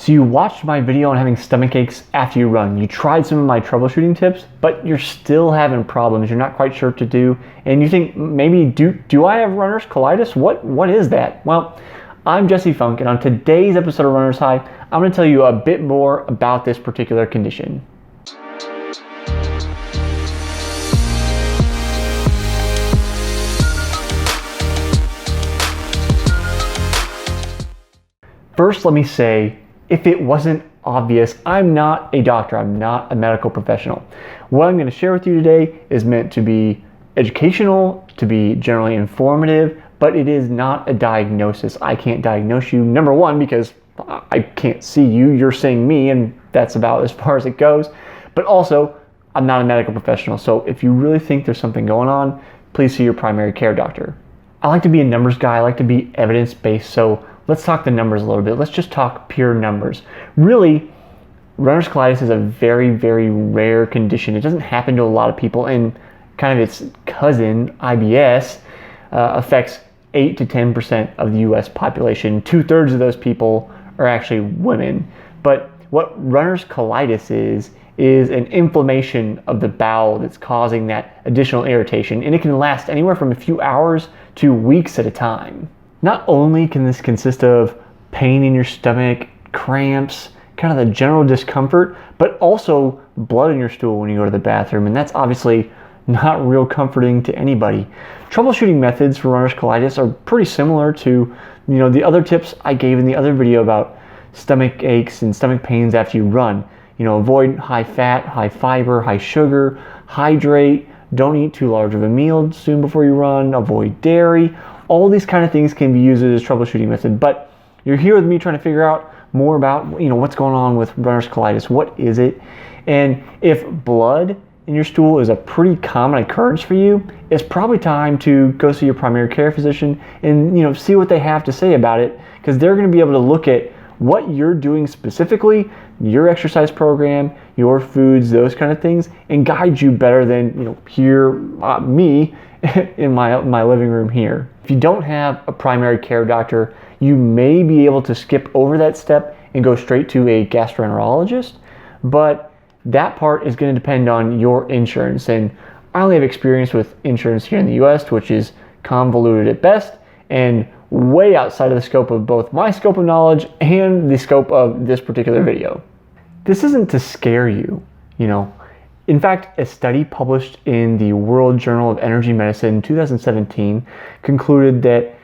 So you watched my video on having stomach aches after you run. You tried some of my troubleshooting tips, but you're still having problems. You're not quite sure what to do. And you think, maybe, do I have runner's colitis? What is that? Well, I'm Jesse Funk, and on today's episode of Runner's High, I'm going to tell you a bit more about this particular condition. First, let me say, if it wasn't obvious, I'm not a doctor. I'm not a medical professional. What I'm going to share with you today is meant to be educational, to be generally informative, but it is not a diagnosis. I can't diagnose you, number one, because I can't see you. You're seeing me, and that's about as far as it goes. But also, I'm not a medical professional. So if you really think there's something going on, please see your primary care doctor. I like to be a numbers guy. I like to be evidence-based. So let's talk the numbers a little bit. Let's just talk pure numbers. Really, runner's colitis is a very, very rare condition. It doesn't happen to a lot of people, and kind of its cousin, IBS, affects 8 to 10% of the US population. 2/3 of those people are actually women. But what runner's colitis is an inflammation of the bowel that's causing that additional irritation, and it can last anywhere from a few hours to weeks at a time. Not only can this consist of pain in your stomach, cramps, kind of the general discomfort, but also blood in your stool when you go to the bathroom, and that's obviously not real comforting to anybody. Troubleshooting methods for runner's colitis are pretty similar to, the other tips I gave in the other video about stomach aches and stomach pains after you run. Avoid high fat, high fiber, high sugar, hydrate, don't eat too large of a meal soon before you run, avoid dairy. All these kind of things can be used as a troubleshooting method, but you're here with me trying to figure out more about, what's going on with runner's colitis. What is it? And if blood in your stool is a pretty common occurrence for you, it's probably time to go see your primary care physician and, see what they have to say about it, because they're going to be able to look at what you're doing specifically, your exercise program, your foods, those kind of things, and guide you better than, me in my living room here. If you don't have a primary care doctor, you may be able to skip over that step and go straight to a gastroenterologist, but that part is going to depend on your insurance. And I only have experience with insurance here in the US, which is convoluted at best and way outside of the scope of both my scope of knowledge and the scope of this particular video. This isn't to scare you, In fact, a study published in the World Journal of Energy Medicine in 2017 concluded that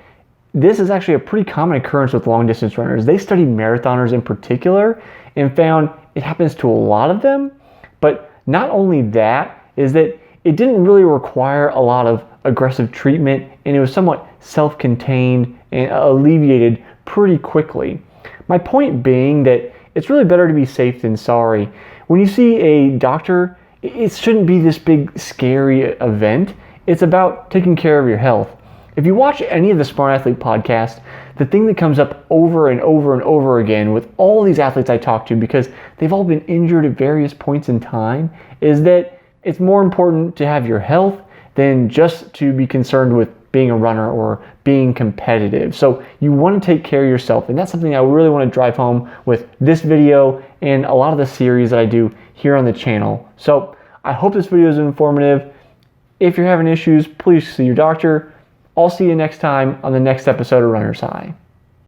this is actually a pretty common occurrence with long-distance runners. They studied marathoners in particular and found it happens to a lot of them. But not only that, is that it didn't really require a lot of aggressive treatment, and it was somewhat self-contained and alleviated pretty quickly. My point being that it's really better to be safe than sorry. When you see a doctor, it shouldn't be this big scary event. It's about taking care of your health. If you watch any of the Smart Athlete podcasts, the thing that comes up over and over and over again with all these athletes I talk to, because they've all been injured at various points in time, is that it's more important to have your health than just to be concerned with being a runner or being competitive. So you want to take care of yourself, and that's something I really want to drive home with this video and a lot of the series that I do here on the channel. So I hope this video is informative. If you're having issues, please see your doctor. I'll see you next time on the next episode of Runner's High.